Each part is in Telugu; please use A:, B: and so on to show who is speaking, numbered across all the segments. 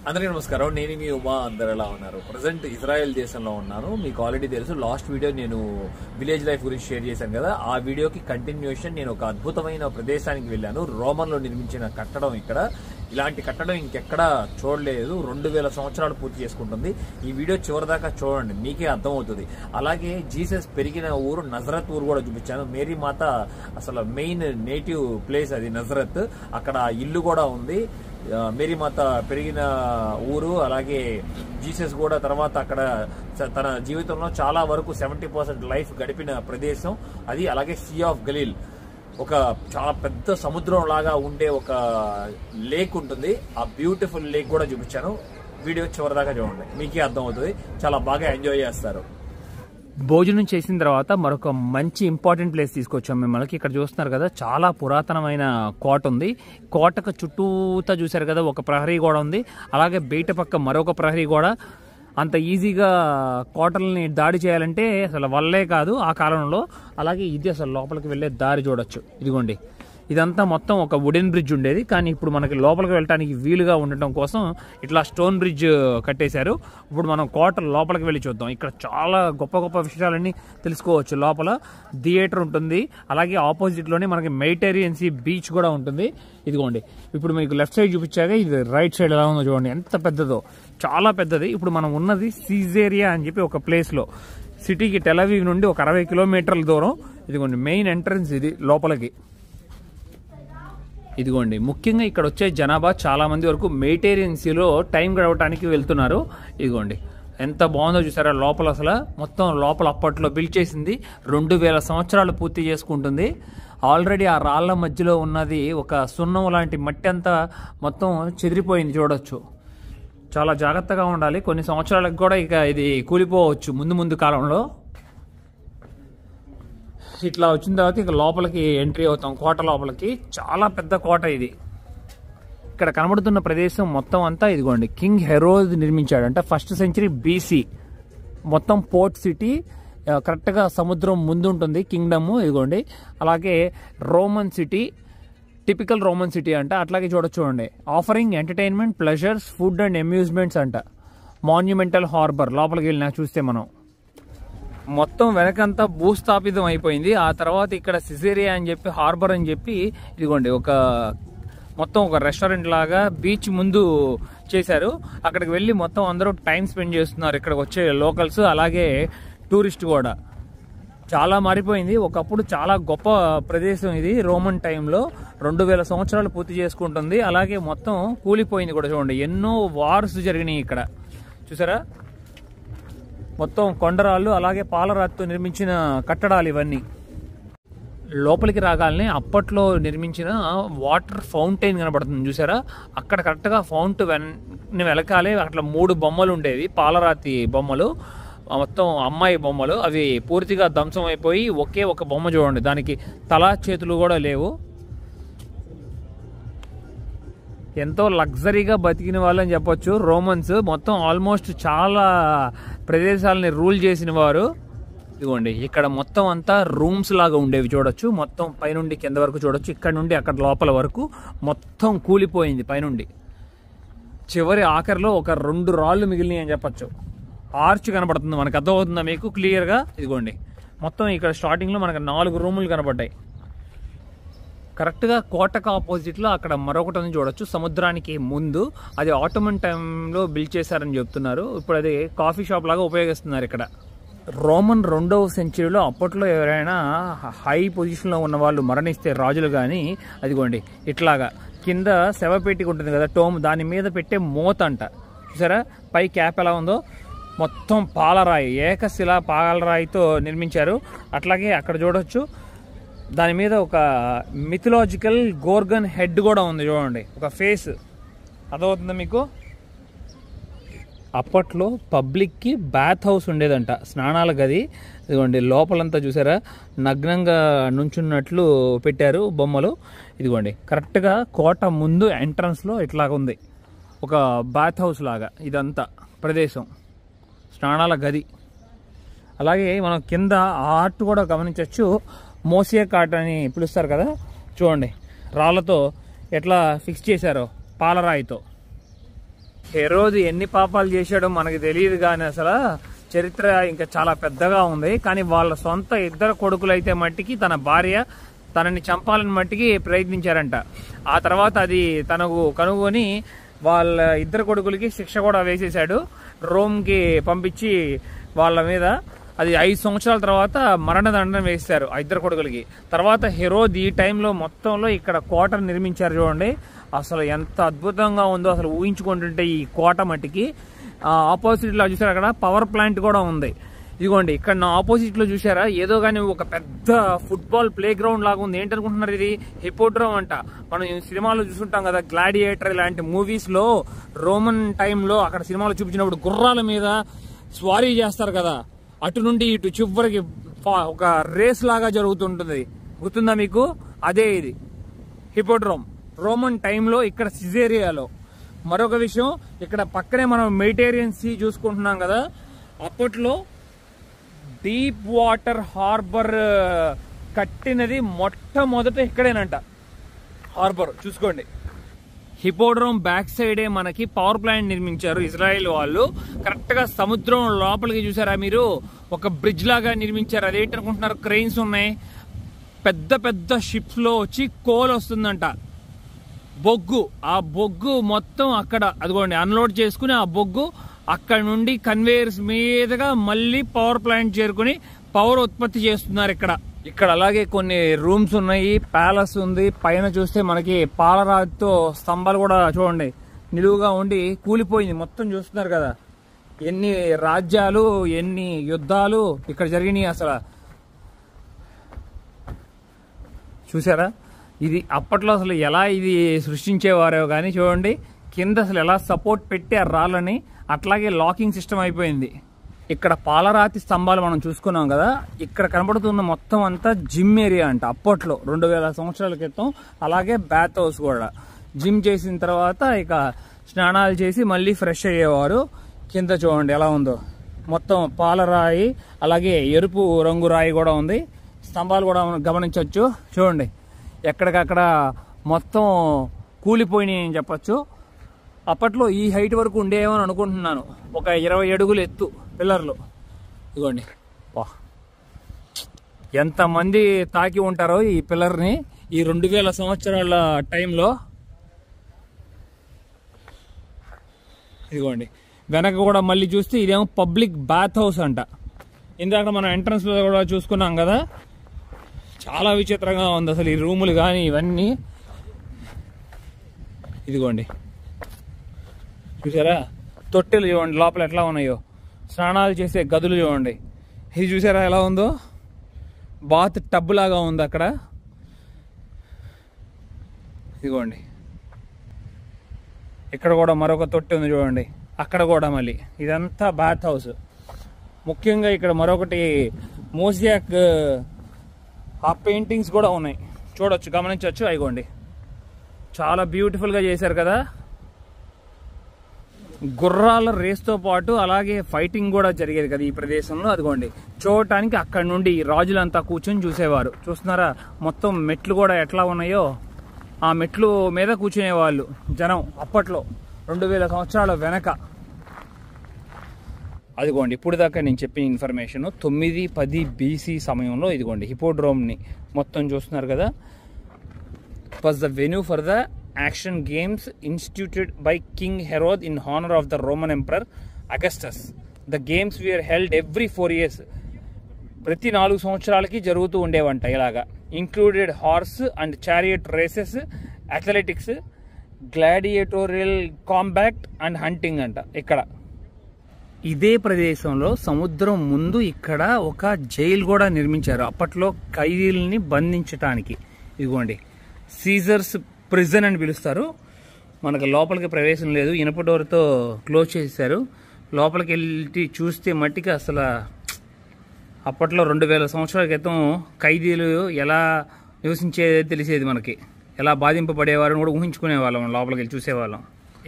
A: అందరికీ నమస్కారం. నేను మీ ఉమా. అందరు ఎలా ఉన్నారు? ప్రజెంట్ ఇజ్రాయెల్ దేశంలో ఉన్నాను. మీకు ఆల్రెడీ తెలుసు, లాస్ట్ వీడియో నేను విలేజ్ లైఫ్ గురించి షేర్ చేశాను కదా. ఆ వీడియోకి కంటిన్యూషన్ నేను ఒక అద్భుతమైన ప్రదేశానికి వెళ్ళాను. రోమన్లో నిర్మించిన కట్టడం. ఇక్కడ ఇలాంటి కట్టడం ఇంకెక్కడా చూడలేదు. 2000 సంవత్సరాలు పూర్తి చేసుకుంటుంది. ఈ వీడియో చివరిదాకా చూడండి, మీకే అర్థమవుతుంది. అలాగే జీసస్ పెరిగిన ఊరు నజరత్ ఊరు కూడా చూపించాను. మేరీ మాత అసలు మెయిన్ నేటివ్ ప్లేస్ అది నజరత్. అక్కడ ఇల్లు కూడా ఉంది. మేరీ మాత పెరిగిన ఊరు. అలాగే జీసస్ కూడా తర్వాత అక్కడ తన జీవితంలో చాలా వరకు 70% లైఫ్ గడిపిన ప్రదేశం అది. అలాగే సీ ఆఫ్ గలీల్, ఒక చాలా పెద్ద సముద్రం లాగా ఉండే ఒక లేక్ ఉంటుంది. ఆ బ్యూటిఫుల్ లేక్ కూడా చూపించాను. వీడియో చివరిదాకా చూడండి, మీకే అర్థమవుతుంది. చాలా బాగా ఎంజాయ్ చేస్తారు. భోజనం చేసిన తర్వాత మరొక మంచి ఇంపార్టెంట్ ప్లేస్ తీసుకొచ్చాం మిమ్మల్ని. ఇక్కడ చూస్తున్నారు కదా, చాలా పురాతనమైన కోట ఉంది. కోటకు చుట్టూతా చూశారు కదా, ఒక ప్రహరీ గోడ ఉంది. అలాగే బయట పక్క మరొక ప్రహరీ గోడ. అంత ఈజీగా కోటల్ని దాడి చేయాలంటే అసలు వల్లే కాదు ఆ కాలంలో. అలాగే ఇది అసలు లోపలికి వెళ్ళే దారి చూడొచ్చు. ఇదిగోండి, ఇదంతా మొత్తం ఒక వుడెన్ బ్రిడ్జ్ ఉండేది. కానీ ఇప్పుడు మనకి లోపలికి వెళ్ళడానికి వీలుగా ఉండటం కోసం ఇట్లా స్టోన్ బ్రిడ్జ్ కట్టేశారు. ఇప్పుడు మనం కోట లోపలికి వెళ్ళి చూద్దాం. ఇక్కడ చాలా గొప్ప గొప్ప విషయాలన్నీ తెలుసుకోవచ్చు. లోపల థియేటర్ ఉంటుంది. అలాగే ఆపోజిట్లోనే మనకి మెడిటరేనియన్ సీ బీచ్ కూడా ఉంటుంది. ఇదిగోండి, ఇప్పుడు మీకు లెఫ్ట్ సైడ్ చూపించాక ఇది రైట్ సైడ్ ఎలా ఉందో చూడండి, ఎంత పెద్దదో, చాలా పెద్దది. ఇప్పుడు మనం ఉన్నది సీజేరియా అని చెప్పి ఒక ప్లేస్లో. సిటీకి టెల్ అవీవ్ నుండి ఒక 60 కిలోమీటర్ల దూరం. ఇదిగోండి మెయిన్ ఎంట్రన్స్ ఇది లోపలికి. ఇదిగోండి, ముఖ్యంగా ఇక్కడ వచ్చే జనాభా చాలా మంది వరకు మెడిటరేనియన్ సీలో టైం గడవడానికి వెళ్తున్నారు. ఇదిగోండి ఎంత బాగుందో చూసారా లోపల. అసలు మొత్తం లోపల అప్పట్లో బిల్డ్ చేసింది 2000 సంవత్సరాలు పూర్తి చేసుకుంటుంది. ఆల్రెడీ ఆ రాళ్ల మధ్యలో ఉన్నది ఒక సున్నం లాంటి మట్టి అంతా మొత్తం చెదిరిపోయింది చూడొచ్చు. చాలా జాగ్రత్తగా ఉండాలి. కొన్ని సంవత్సరాలకు కూడా ఇక ఇది కూలిపోవచ్చు ముందు కాలంలో. ఇట్లా వచ్చిన తర్వాత ఇక లోపలికి ఎంట్రీ అవుతాం, కోట లోపలికి. చాలా పెద్ద కోట ఇది. ఇక్కడ కనబడుతున్న ప్రదేశం మొత్తం అంతా ఇదిగోండి కింగ్ హెరోద్ నిర్మించాడంట. 1st century BC. మొత్తం పోర్ట్ సిటీ, కరెక్ట్గా సముద్రం ముందు ఉంటుంది కింగ్డమ్. ఇదిగోండి, అలాగే Roman city, typical Roman city అంట. అట్లాగే చూడండి, offering entertainment, pleasures, food and amusements అంట. మాన్యుమెంటల్ హార్బర్ లోపలికి వెళ్ళినా చూస్తే మనం మొత్తం వెనకంతా భూస్థాపితం అయిపోయింది. ఆ తర్వాత ఇక్కడ సిజేరియా అని చెప్పి, హార్బర్ అని చెప్పి, ఇదిగోండి ఒక మొత్తం ఒక రెస్టారెంట్ లాగా బీచ్ ముందు చేశారు. అక్కడికి వెళ్ళి మొత్తం అందరూ టైం స్పెండ్ చేస్తున్నారు, ఇక్కడికి వచ్చే లోకల్స్ అలాగే టూరిస్ట్ కూడా. చాలా మారిపోయింది. ఒకప్పుడు చాలా గొప్ప ప్రదేశం ఇది. రోమన్ టైంలో 2000 సంవత్సరాలు పూర్తి చేసుకుంటుంది. అలాగే మొత్తం కూలిపోయింది కూడా. చూడండి, ఎన్నో వార్స్ జరిగినాయి ఇక్కడ. చూసారా, మొత్తం కొండరాళ్ళు అలాగే పాలరాతితో నిర్మించిన కట్టడాలు ఇవన్నీ. లోపలికి రాగానే అప్పట్లో నిర్మించిన వాటర్ ఫౌంటైన్ కనబడుతుంది చూసారా. అక్కడ కరెక్ట్గా ఫౌంటైన్ వెనకాలే అట్లా 3 బొమ్మలు ఉండేవి, పాలరాతి బొమ్మలు, మొత్తం అమ్మాయి బొమ్మలు. అవి పూర్తిగా ధ్వంసం అయిపోయి ఒకే ఒక బొమ్మ చూడండి, దానికి తల చేతులు కూడా లేవు. ఎంతో లగ్జరీగా బతికిన వాళ్ళని చెప్పొచ్చు రోమన్స్. మొత్తం ఆల్మోస్ట్ చాలా ప్రదేశాలని రూల్ చేసిన వారు. ఇదిగోండి, ఇక్కడ మొత్తం అంతా రూమ్స్ లాగా ఉండేవి చూడొచ్చు. మొత్తం పైనుండి కింద వరకు చూడొచ్చు. ఇక్కడ నుండి అక్కడ లోపల వరకు మొత్తం కూలిపోయింది పైనుండి. చివరి ఆఖరిలో ఒక 2 రాళ్ళు మిగిలినాయి అని చెప్పొచ్చు. ఆర్చ్ కనబడుతుంది మనకు, అర్థమవుతుందా మీకు క్లియర్గా? ఇదిగోండి, మొత్తం ఇక్కడ స్టార్టింగ్లో మనకు 4 రూములు కనబడ్డాయి. కరెక్ట్గా కోటకు ఆపోజిట్లో అక్కడ మరొకటి చూడొచ్చు, సముద్రానికి ముందు. అది ఆటోమన్ టైంలో బిల్డ్ చేశారని చెప్తున్నారు. ఇప్పుడు అది కాఫీ షాప్ లాగా ఉపయోగిస్తున్నారు ఇక్కడ. రోమన్ 2వ సెంచరీలో అప్పట్లో ఎవరైనా హై పొజిషన్లో ఉన్న వాళ్ళు మరణిస్తే, రాజులు కానీ, అదిగోండి ఇట్లాగా కింద శవపేటికి ఉంటుంది కదా టోమ్, దాని మీద పెట్టే మోత అంట. చూసారా పై క్యాప్ ఎలా ఉందో, మొత్తం పాలరాయి, ఏకశిలా పాలరాయితో నిర్మించారు. అట్లాగే అక్కడ చూడొచ్చు, దాని మీద ఒక మిథలాజికల్ గోర్గన్ హెడ్ కూడా ఉంది చూడండి, ఒక ఫేస్. అర్థమవుతుందా మీకు? అప్పట్లో పబ్లిక్కి బాత్ హౌస్ ఉండేదంట, స్నానాల గది. ఇదిగోండి లోపలంతా చూసారా నగ్నంగా నుంచున్నట్లు పెట్టారు బొమ్మలు. ఇదిగోండి కరెక్ట్గా కోట ముందు ఎంట్రన్స్లో ఇట్లాగా ఉంది ఒక బాత్ హౌస్ లాగా. ఇదంతా ప్రదేశం స్నానాల గది. అలాగే మనం కింద ఆర్ట్ కూడా గమనించవచ్చు. మోసియా కార్ట్ అని పిలుస్తారు కదా, చూడండి రాళ్లతో ఎట్లా ఫిక్స్ చేశారో పాలరాయితో.
B: హెరోదు ఎన్ని పాపాలు చేశాడో మనకి తెలియదు, కానీ అసలు చరిత్ర ఇంకా చాలా పెద్దగా ఉంది. కానీ వాళ్ళ సొంత ఇద్దరు కొడుకులు అయితే మట్టికి తన భార్య తనని చంపాలని మట్టికి ప్రయత్నించారంట. ఆ తర్వాత అది తనకు కనుగొని వాళ్ళ ఇద్దరు కొడుకులకి శిక్ష కూడా వేసేశాడు. రోమ్కి పంపించి వాళ్ళ మీద అది 5 సంవత్సరాల తర్వాత మరణదండన వేశారు ఆ ఇద్దరు కొడుకులకి. తర్వాత హెరోద్ ఈ టైంలో మొత్తంలో ఇక్కడ కోట నిర్మించారు. చూడండి అసలు ఎంత అద్భుతంగా ఉందో అసలు ఊహించుకుంటుంటే ఈ కోట మట్టికి. ఆపోజిట్లో చూసారు అక్కడ పవర్ ప్లాంట్ కూడా ఉంది. ఇదిగోండి ఇక్కడ నా ఆపోజిట్ లో చూసారా ఏదో కానీ ఒక పెద్ద ఫుట్బాల్ ప్లే గ్రౌండ్ లాగా ఉంది. ఏంటనుకుంటున్నారు, ఇది హిపోడ్రోమ్ అంట. మనం సినిమాలో చూసుంటాం కదా, గ్లాడియేటర్ ఇలాంటి మూవీస్ లో రోమన్ టైంలో అక్కడ సినిమాలో చూపించినప్పుడు గుర్రాల మీద స్వారీ చేస్తారు కదా, అటు నుండి ఇటు చివరికి ఒక రేస్ లాగా జరుగుతుంటుంది. గుర్తుందా మీకు? అదే ఇది హిపోడ్రోమ్ రోమన్ టైంలో ఇక్కడ సిజేరియాలో. మరొక విషయం, ఇక్కడ పక్కనే మనం మెడిటేరియన్ సీ చూసుకుంటున్నాం కదా, అప్పట్లో డీప్ వాటర్ హార్బర్ కట్టినది మొట్టమొదట ఇక్కడేనంట. హార్బర్ చూసుకోండి. హిపోడ్రోమ్ బ్యాక్ సైడే మనకి పవర్ ప్లాంట్ నిర్మించారు ఇజ్రాయెల్ వాళ్ళు. కరెక్ట్ గా సముద్రం లోపలికి చూసారా మీరు, ఒక బ్రిడ్జ్ లాగా నిర్మించారు. అదేంటనుకుంటున్నారు, క్రెయిన్స్ ఉన్నాయి. పెద్ద పెద్ద షిప్స్ లో వచ్చి కోల్ వస్తుందంట, బొగ్గు. ఆ బొగ్గు మొత్తం అక్కడ అదిగోండి అన్లోడ్ చేసుకుని ఆ బొగ్గు అక్కడ నుండి కన్వేయర్స్ మీదుగా మళ్ళీ పవర్ ప్లాంట్ చేరుకుని పవర్ ఉత్పత్తి చేస్తున్నారు ఇక్కడ అలాగే కొన్ని రూమ్స్ ఉన్నాయి, ప్యాలెస్ ఉంది. పైన చూస్తే మనకి పాలరాతితో స్తంభాలు కూడా చూడండి నిలువుగా ఉండి కూలిపోయింది. మొత్తం చూస్తున్నారు కదా, ఎన్ని రాజ్యాలు ఎన్ని యుద్ధాలు ఇక్కడ జరిగినాయి. అసలు చూసారా, ఇది అప్పట్లో అసలు ఎలా ఇది సృష్టించేవారో కానీ చూడండి కింద అసలు ఎలా సపోర్ట్ పెట్టి ఆ రాళ్ళని, అట్లాగే లాకింగ్ సిస్టమ్ అయిపోయింది. ఇక్కడ పాలరాతి స్తంభాలు మనం చూసుకున్నాం కదా, ఇక్కడ కనబడుతున్న మొత్తం అంతా జిమ్ ఏరియా అంట అప్పట్లో 2000 సంవత్సరాల క్రితం. అలాగే బాత్ హౌస్ కూడా. జిమ్ చేసిన తర్వాత ఇక స్నానాలు చేసి మళ్ళీ ఫ్రెష్ అయ్యేవారు. కింద చూడండి ఎలా ఉందో, మొత్తం పాలరాయి అలాగే ఎరుపు రంగు రాయి కూడా ఉంది. స్తంభాలు కూడా గమనించవచ్చు. చూడండి ఎక్కడికక్కడ మొత్తం కూలిపోయినాయి అని చెప్పచ్చు. అప్పట్లో ఈ హైట్ వరకు ఉండేమని అనుకుంటున్నాను, ఒక 20 అడుగులు ఎత్తు పిల్లర్లు. ఇదిగోండి ఎంతమంది తాకి ఉంటారో ఈ పిల్లర్ని ఈ 2000 సంవత్సరాల టైంలో. ఇదిగోండి వెనక కూడా మళ్ళీ చూస్తే ఇదేమో పబ్లిక్ బాత్ హౌస్ అంట. ఇందాక మనం ఎంట్రన్స్ లో కూడా చూసుకున్నాం కదా, చాలా విచిత్రంగా ఉంది అసలు ఈ రూములు కానీ ఇవన్నీ. ఇదిగోండి చూసారా, తొట్టెలు చూడండి లోపల ఎట్లా ఉన్నాయో, స్నానాలు చేసే గదులు చూడండి. ఇది చూసారా ఎలా ఉందో, బాత్ టబ్ లాగా ఉంది అక్కడ. ఇదిగోండి ఇక్కడ కూడా మరొక తొట్టి ఉంది చూడండి, అక్కడ కూడా మళ్ళీ. ఇదంతా బాత్ హౌస్. ముఖ్యంగా ఇక్కడ మరొకటి మోసియాక్ ఆ పెయింటింగ్స్ కూడా ఉన్నాయి, చూడొచ్చు గమనించవచ్చు. అయిగోండి చాలా బ్యూటిఫుల్గా చేశారు కదా. గుర్రాల రేస్తో పాటు అలాగే ఫైటింగ్ కూడా జరిగేది కదా ఈ ప్రదేశంలో. అదిగోండి చూడటానికి అక్కడ నుండి రాజులంతా కూర్చొని చూసేవారు. చూస్తున్నారా మొత్తం మెట్లు కూడా ఎట్లా ఉన్నాయో, ఆ మెట్లు మీద కూర్చునేవాళ్ళు జనం అప్పట్లో 2000 సంవత్సరాల వెనక. అదిగోండి ఇప్పుడు దాకా నేను చెప్పిన ఇన్ఫర్మేషన్ 910 BC సమయంలో ఇదిగోండి హిపోడ్రోమ్ని మొత్తం చూస్తున్నారు కదా. Was the venue for the action games instituted by king Herod in honour of the Roman emperor Augustus. The games were held every 4 years. ప్రతి 4 సంవత్సరాలకి జరుగుతూ ఉండేవంట ఇలాగా. Included horse and chariot races, athletics, gladiatorial combat and hunting అంట. ఇక్కడ ఇదే ప్రదేశంలో సముద్రం ముందు ఇక్కడ ఒక జైలు కూడా నిర్మించారు అప్పట్లో ఖైదీలని బంధించటానికి. ఇదిగోండి సీజర్స్ ప్రిజన్ అని పిలుస్తారు. మనకు లోపలికి ప్రవేశం లేదు, ఇనుప డోర్తో క్లోజ్ చేశారు. లోపలికి వెళ్ళి చూస్తే మట్టికి అసలు అప్పట్లో 2000 సంవత్సరాల క్రితం ఖైదీలు ఎలా నివసించేది తెలిసేది మనకి, ఎలా బాధింపబడేవారని కూడా ఊహించుకునే వాళ్ళం లోపలికి వెళ్ళి చూసేవాళ్ళం.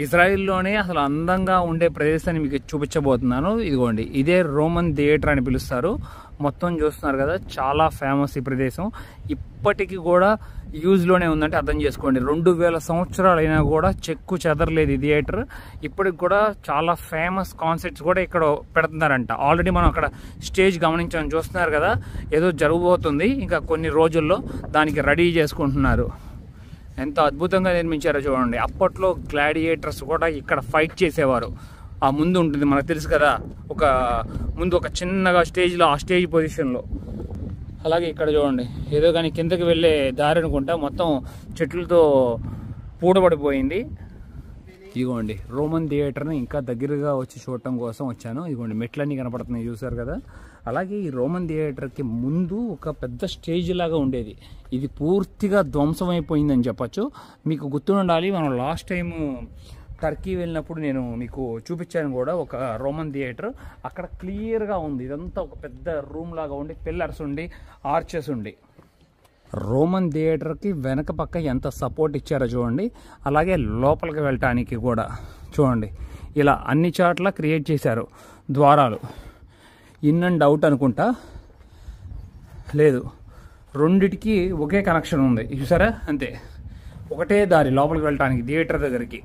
B: ఇజ్రాయిల్లోనే అసలు అందంగా ఉండే ప్రదేశాన్ని మీకు చూపించబోతున్నాను. ఇదిగోండి, ఇదే రోమన్ థియేటర్ అని పిలుస్తారు. మొత్తం చూస్తున్నారు కదా, చాలా ఫేమస్ ఈ ప్రదేశం. ఇప్పటికీ కూడా యూజ్లోనే ఉందంటే అర్థం చేసుకోండి. 2000 సంవత్సరాలు అయినా కూడా చెక్కు చెదరలేదు ఈ థియేటర్. ఇప్పటికి కూడా చాలా ఫేమస్ కాన్సర్ట్స్ కూడా ఇక్కడ పెడుతున్నారంట. ఆల్రెడీ మనం అక్కడ స్టేజ్ గమనించాం, చూస్తున్నారు కదా, ఏదో జరగబోతుంది. ఇంకా కొన్ని రోజుల్లో దానికి రెడీ చేసుకుంటున్నారు. ఎంత అద్భుతంగా నిర్మించారో చూడండి. అప్పట్లో గ్లాడియేటర్స్ కూడా ఇక్కడ ఫైట్ చేసేవారు. ఆ ముందు ఉంటుంది, మనకు తెలుసు కదా, ముందు ఒక చిన్నగా స్టేజ్లో, ఆ స్టేజ్ పొజిషన్లో. అలాగే ఇక్కడ చూడండి, ఏదో కానీ కిందకి వెళ్ళే దారి అనుకుంటా, మొత్తం చెట్లతో పూడబడిపోయింది. ఇదిగోండి, రోమన్ థియేటర్ని ఇంకా దగ్గరగా వచ్చి చూడటం కోసం వచ్చాను. ఇదిగోండి, మెట్లన్నీ కనపడుతున్నాయి, చూసారు కదా. అలాగే ఈ రోమన్ థియేటర్కి ముందు ఒక పెద్ద స్టేజ్ లాగా ఉండేది. ఇది పూర్తిగా ధ్వంసమైపోయిందని చెప్పచ్చు. మీకు గుర్తుండాలి, మనం లాస్ట్ టైము టర్కీ వెళ్ళినప్పుడు నేను మీకు చూపించాను కూడా ఒక రోమన్ థియేటర్. అక్కడ క్లియర్గా ఉంది. ఇదంతా ఒక పెద్ద రూమ్ లాగా ఉండి, పిల్లర్స్ ఉండి, ఆర్చెస్ ఉండి. రోమన్ థియేటర్కి వెనక పక్క ఎంత సపోర్ట్ ఇచ్చారో చూడండి. అలాగే లోపలికి వెళ్ళటానికి కూడా చూడండి, ఇలా అన్ని చోట్ల క్రియేట్ చేశారు ద్వారాలు. ఇన్ అండ్ అవుట్ అనుకుంటా, లేదు, రెండిటికి ఒకే కనెక్షన్ ఉంది, చూసారా, అంతే, ఒకటే దారి లోపలికి వెళ్ళటానికి థియేటర్ దగ్గరికి.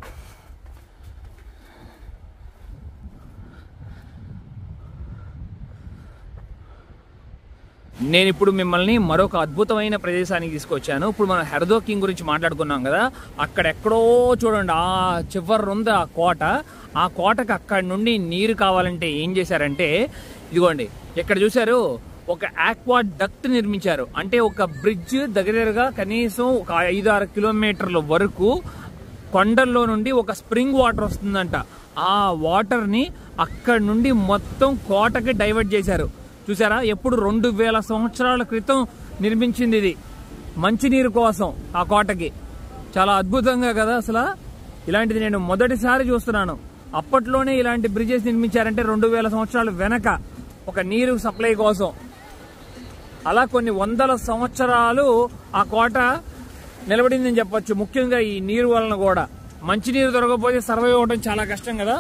B: నేను ఇప్పుడు మిమ్మల్ని మరొక అద్భుతమైన ప్రదేశానికి తీసుకొచ్చాను. ఇప్పుడు మనం హెర్దో కింగ్ గురించి మాట్లాడుకున్నాం కదా, అక్కడెక్కడో చూడండి, ఆ చివరి ఉంది ఆ కోట. ఆ కోటకు అక్కడి నుండి నీరు కావాలంటే ఏం చేశారంటే, ఇదిగోండి ఇక్కడ చూశారు, ఒక ఆక్వా డక్ట్ నిర్మించారు. అంటే ఒక బ్రిడ్జ్ దగ్గరగా కనీసం ఒక 5-6 కిలోమీటర్ల వరకు కొండల్లో నుండి ఒక స్ప్రింగ్ వాటర్ వస్తుందంట. ఆ వాటర్ని అక్కడి నుండి మొత్తం కోటకి డైవర్ట్ చేశారు. చూసారా, ఎప్పుడు 2000 సంవత్సరాల క్రితం నిర్మించింది ఇది, మంచినీరు కోసం ఆ కోటకి. చాలా అద్భుతంగా కదా అసలు. ఇలాంటిది నేను మొదటిసారి చూస్తున్నాను. అప్పట్లోనే ఇలాంటి బ్రిడ్జెస్ నిర్మించారంటే 2000 సంవత్సరాల వెనక ఒక నీరు సప్లై కోసం. అలా కొన్ని వందల సంవత్సరాలు ఆ కోట నిలబడిందని చెప్పొచ్చు. ముఖ్యంగా ఈ నీరు వలన కూడా. మంచినీరు దొరకకపోతే సర్వైవ్ అవ్వడం చాలా కష్టం కదా.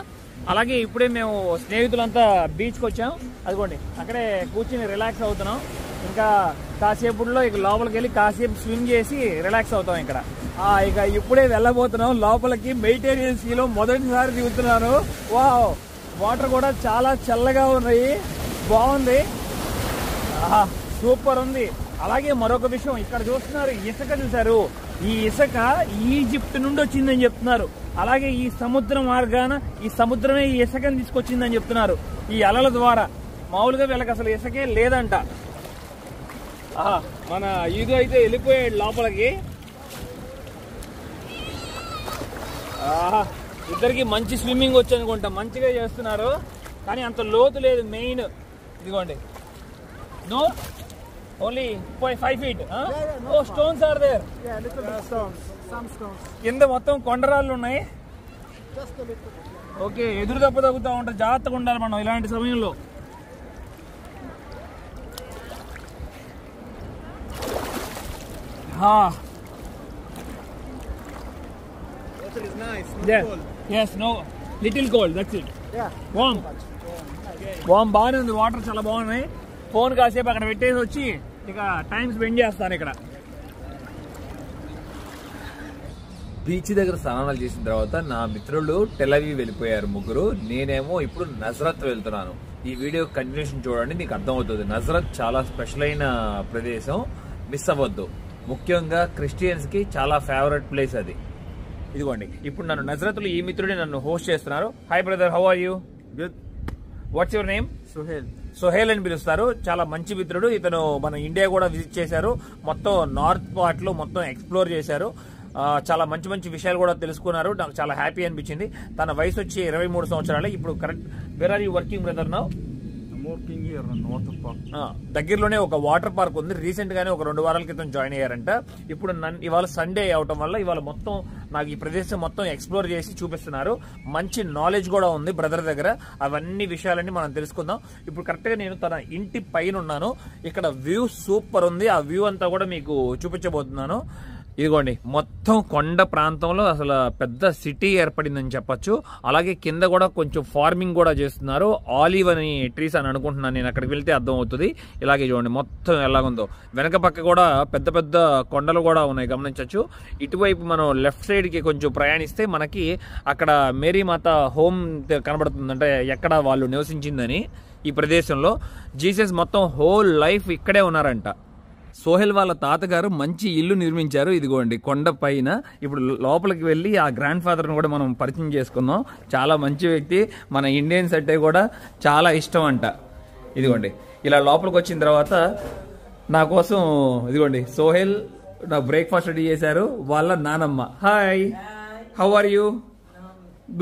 B: అలాగే ఇప్పుడే మేము స్నేహితులంతా బీచ్కి వచ్చాం. అదిగోండి, అక్కడే కూర్చుని రిలాక్స్ అవుతున్నాం. ఇంకా కాసేపులో ఇక లోపలికి వెళ్ళి కాసేపు స్విమ్ చేసి రిలాక్స్ అవుతాం ఇక్కడ. ఇక ఇప్పుడే వెళ్ళబోతున్నాం లోపలికి. మెడిటేరియన్ సీలో మొదటిసారి దిగుతున్నాను. వావ్, వాటర్ కూడా చాలా చల్లగా ఉన్నాయి, బాగుంది, సూపర్ ఉంది. అలాగే మరొక విషయం, ఇక్కడ చూస్తున్నారు, ఇసుక చూసారు. ఈ ఇసుక ఈజిప్ట్ నుండి వచ్చిందని చెప్తున్నారు. అలాగే ఈ సముద్ర మార్గాన ఈ సముద్రమే ఈ ఇసుకని తీసుకొచ్చిందని చెప్తున్నారు, ఈ అలల ద్వారా. మామూలుగా వీళ్ళకి అసలు ఇసుకే లేదంట. మన ఇది అయితే వెళ్ళిపోయాడు లోపలికి. ఇద్దరికి మంచి స్విమ్మింగ్ వచ్చి అనుకుంటా, మంచిగా చేస్తున్నారు. కానీ అంత లోతు లేదు. మెయిన్ ఇదిగోండి, నో ఓన్లీ 5 feet. ఓ స్టోన్స్ ఆర్ దేర్. కింద మొత్తం కొండరాళ్ళు ఉన్నాయి. ఓకే, ఎదురు దెబ్బ తగ్గుతూ ఉంటారు, జాగ్రత్తగా ఉండాలి మనం ఇలాంటి సమయంలో. Little cold, that's it. Warm బాగానే ఉంది, వాటర్ చాలా బాగున్నాయి. ఫోన్ కాసేపు అక్కడ పెట్టేసి వచ్చి ఇక టైం స్పెండ్ చేస్తాను ఇక్కడ.
A: బీచ్ దగ్గర స్నానాలు చేసిన తర్వాత నా మిత్రులు టెల్ అవీవ్ వెళ్ళిపోయారు ముగ్గురు. నేనేమో ఇప్పుడు నజరత్ వెళ్తున్నాను. ఈ వీడియో కంటిన్యూషన్ చూడండి, మీకు అర్థమవుతుంది. నజరత్ చాలా స్పెషల్ అయిన ప్రదేశం, మిస్ అవ్వద్దు. ముఖ్యంగా క్రిస్టియన్స్ కి చాలా ఫేవరెట్ ప్లేస్ అది. ఇదిగోండి, ఇప్పుడు నన్ను నజరత్లో ఈ మిత్రుడే నన్ను హోస్ట్ చేస్తున్నారు. Hi brother, how are you?
C: Good.
A: What's your name?
C: Suhail.
A: Suhail అని పిలుస్తారు. చాలా మంచి మిత్రుడు. ఇతను మన ఇండియా కూడా విజిట్ చేశారు. మొత్తం నార్త్ పార్ట్ లో మొత్తం ఎక్స్ప్లోర్ చేశారు. చాలా మంచి మంచి విషయాలు కూడా తెలుసుకున్నారు. నాకు చాలా హ్యాపీ అనిపించింది. తన వయసు వచ్చి 23 సంవత్సరాలే. ఇప్పుడు correct, where are you working brother now? దగ్గరలోనే ఒక వాటర్ పార్క్ ఉంది. రీసెంట్ గానే ఒక 2 వారాల క్రితం జాయిన్ అయ్యారంట. ఇప్పుడు ఇవాళ సండే అవటం వల్ల ఇవాళ మొత్తం నాకు ఈ ప్రదేశం మొత్తం ఎక్స్ప్లోర్ చేసి చూపిస్తున్నారు. మంచి నాలెడ్జ్ కూడా ఉంది బ్రదర్ దగ్గర. అవన్నీ విషయాలన్నీ మనం తెలుసుకుందాం. ఇప్పుడు కరెక్ట్ గా నేను తన ఇంటి పైన ఉన్నాను. ఇక్కడ వ్యూ సూపర్ ఉంది. ఆ వ్యూ అంతా కూడా మీకు చూపించబోతున్నాను.
B: ఇదిగోండి మొత్తం కొండ ప్రాంతంలో అసలు పెద్ద సిటీ ఏర్పడిందని చెప్పొచ్చు. అలాగే కింద కూడా కొంచెం ఫార్మింగ్ కూడా చేస్తున్నారు. ఆలివ్ అని ట్రీస్ అని అనుకుంటున్నాను నేను, అక్కడికి వెళ్తే అర్థం అవుతుంది. ఇలాగే చూడండి మొత్తం ఎలాగుందో. వెనక పక్క కూడా పెద్ద పెద్ద కొండలు కూడా ఉన్నాయి, గమనించవచ్చు. ఇటువైపు మనం లెఫ్ట్ సైడ్కి కొంచెం ప్రయాణిస్తే మనకి అక్కడ మేరీమాత హోమ్ కనబడుతుంది, అంటే ఎక్కడ వాళ్ళు నివసించిందని. ఈ ప్రదేశంలో జీసస్ మొత్తం హోల్ లైఫ్ ఇక్కడే ఉన్నారంట. సోహెల్ వాళ్ళ తాతగారు మంచి ఇల్లు నిర్మించారు, ఇదిగోండి కొండ పైన. ఇప్పుడు లోపలికి వెళ్ళి ఆ గ్రాండ్ ఫాదర్ని కూడా మనం పరిచయం చేసుకుందాం. చాలా మంచి వ్యక్తి, మన ఇండియన్స్ అంటే కూడా చాలా ఇష్టం అంట. ఇదిగోండి ఇలా లోపలికి వచ్చిన తర్వాత నా కోసం ఇదిగోండి సోహెల్ నా బ్రేక్ఫాస్ట్ రెడీ చేశారు, వాళ్ళ నానమ్మ. Hi, how are you?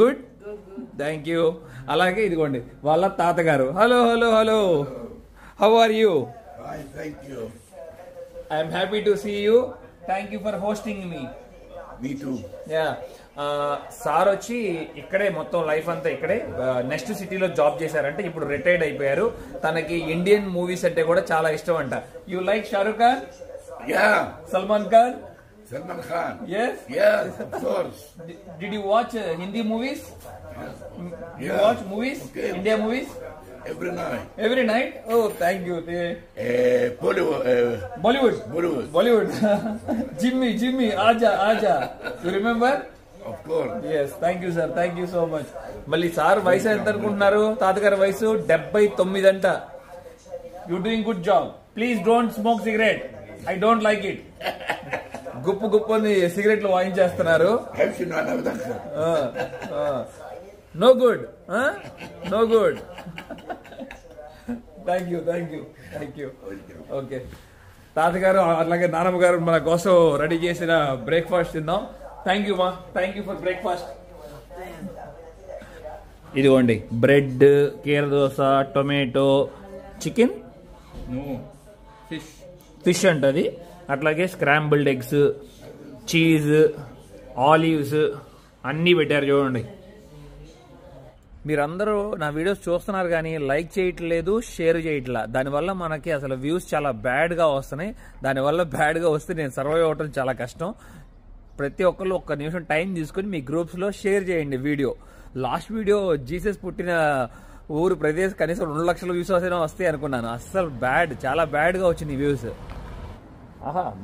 B: Good, thank you. అలాగే ఇదిగోండి వాళ్ళ తాతగారు. Hello hello hello, how are you?
C: Thank you.
B: I'm happy to see you. Thank you for hosting me.
C: Me too.
B: Yeah. Sir వచ్చి ఇక్కడే మొత్తం లైఫ్ అంతా ఇక్కడే నెక్స్ట్ సిటీలో జాబ్ చేశారంటే, ఇప్పుడు రిటైర్డ్ అయిపోయారు. తనకి ఇండియన్ మూవీస్ అంటే కూడా చాలా ఇష్టం అంట. You like Shahrukh Khan?
C: Yeah.
B: Salman Khan?
C: Salman Khan.
B: Yes.
C: Yes, of course.
B: Did you watch Hindi movies? You
C: Yeah.
B: watch movies?
C: Okay.
B: India movies?
C: Every night.
B: Every night? Oh, thank you.
C: Bollywood.
B: Bollywood?
C: Bollywood.
B: Bollywood. Jimmy, Aja. You remember?
C: Of course.
B: Yes, thank you sir, thank you so much. మళ్ళీ సార్ వయసు ఎంత అనుకుంటున్నారు? తాతగారి వయసు 79 అంట. You doing good job. Please don't smoke cigarette, I don't like it. గుప్పు సిగరెట్లు వాయించేస్తున్నారు. No good, no good. Thank you. Okay, తాతగారు అలాగే నానమ్మ గారు మన కోసం రెడీ చేసిన బ్రేక్ఫాస్ట్ తిందాం. థ్యాంక్ యూ మా, థ్యాంక్ యూ ఫర్ బ్రేక్ఫాస్ట్. ఇదిగోండి బ్రెడ్, కీర దోస, టొమాటో, చికెన్, ఫిష్ అంటది, అట్లాగే స్క్రాంబుల్డ్ ఎగ్స్, చీజ్, ఆలివ్స్ అన్నీ పెట్టారు చూడండి. మీరందరూ నా వీడియోస్ చూస్తున్నారు కానీ లైక్ చేయట్లేదు, షేర్ చేయట్లా. దానివల్ల మనకి అసలు వ్యూస్ చాలా బ్యాడ్గా వస్తున్నాయి. దానివల్ల బ్యాడ్గా వస్తే నేను సర్వైవ్ అవ్వటం చాలా కష్టం. ప్రతి ఒక్కళ్ళు ఒక్క నిమిషం టైం తీసుకొని మీ గ్రూప్స్లో షేర్ చేయండి వీడియో. లాస్ట్ వీడియో జీసస్ పుట్టిన ఊరు ప్రదేశ్ కనీసం 2 లక్షల వ్యూస్ వస్తాయి అనుకున్నాను. అస్సలు చాలా బ్యాడ్గా వచ్చింది వ్యూస్.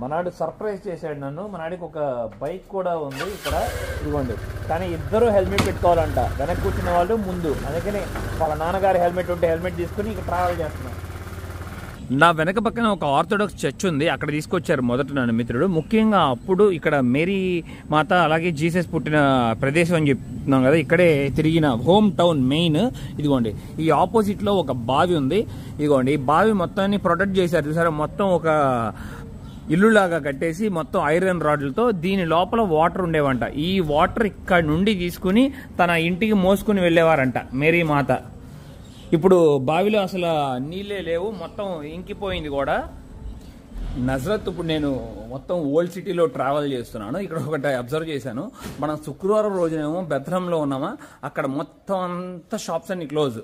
B: మనాడు సర్ప్రైజ్ చేశాడు నన్ను. మనాడికి ఒక బైక్ కూడా ఉంది ఇక్కడ, ఇదిగోండి. కానీ ఇద్దరు హెల్మెట్ పెట్టుకోవాలంట, వెనక కూర్చున్న వాళ్ళు ముందు. అందుకని వాళ్ళ నాన్నగారి హెల్మెట్ ఉంటే హెల్మెట్ తీసుకుని ఇక్కడ ట్రావెల్ చేస్తున్నాం. నా వెనక పక్కన ఒక ఆర్థోడాక్స్ చర్చ్ ఉంది, అక్కడ తీసుకొచ్చారు మొదట నన్ను మిత్రుడు. ముఖ్యంగా అప్పుడు ఇక్కడ మేరీ మాత అలాగే జీసస్ పుట్టిన ప్రదేశం అని చెప్తున్నాం కదా, ఇక్కడే తిరిగిన హోమ్ టౌన్ మెయిన్. ఇదిగోండి ఈ ఆపోజిట్లో ఒక బావి ఉంది. ఇదిగోండి ఈ బావి మొత్తాన్ని ప్రొటెక్ట్ చేశారు చూసారా, మొత్తం ఒక ఇల్లులాగా కట్టేసి మొత్తం ఐరన్ రాడ్లతో. దీని లోపల వాటర్ ఉండేవంట. ఈ వాటర్ ఇక్కడ నుండి తీసుకుని తన ఇంటికి మోసుకుని వెళ్ళేవారంట మేరీ మాత. ఇప్పుడు బావిలో అసలు నీళ్ళే లేవు, మొత్తం ఇంకిపోయింది కూడా. నజరత్ ఇప్పుడు నేను మొత్తం ఓల్డ్ సిటీలో ట్రావెల్ చేస్తున్నాను. ఇక్కడ ఒకటి అబ్జర్వ్ చేశాను, మనం శుక్రవారం రోజునేమో బెత్లెహేంలో ఉన్నామా, అక్కడ మొత్తం అంతా షాప్స్ అన్ని క్లోజ్.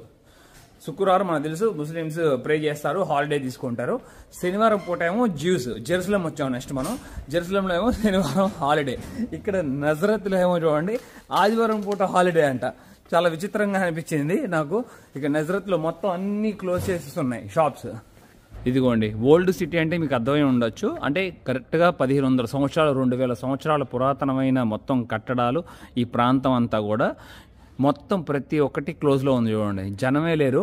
B: శుక్రవారం మనకు తెలుసు ముస్లిమ్స్ ప్రే చేస్తారు, హాలిడే తీసుకుంటారు. శనివారం పూట ఏమో జ్యూస్. జెరూసలేం వచ్చాము నెక్స్ట్ మనం. జెరూసలేంలో ఏమో శనివారం హాలిడే. ఇక్కడ నజరత్లో ఏమో చూడండి ఆదివారం పూట హాలిడే అంట. చాలా విచిత్రంగా అనిపించింది నాకు. ఇక నజరత్లో మొత్తం అన్ని క్లోజ్ చేసేస్తున్నాయి షాప్స్. ఇదిగోండి ఓల్డ్ సిటీ అంటే మీకు అర్థమై ఉండొచ్చు, అంటే కరెక్ట్గా 1500 సంవత్సరాలు 2000 సంవత్సరాల పురాతనమైన మొత్తం కట్టడాలు. ఈ ప్రాంతం అంతా కూడా మొత్తం ప్రతి ఒక్కటి క్లోజ్లో ఉంది చూడండి, జనమే లేరు.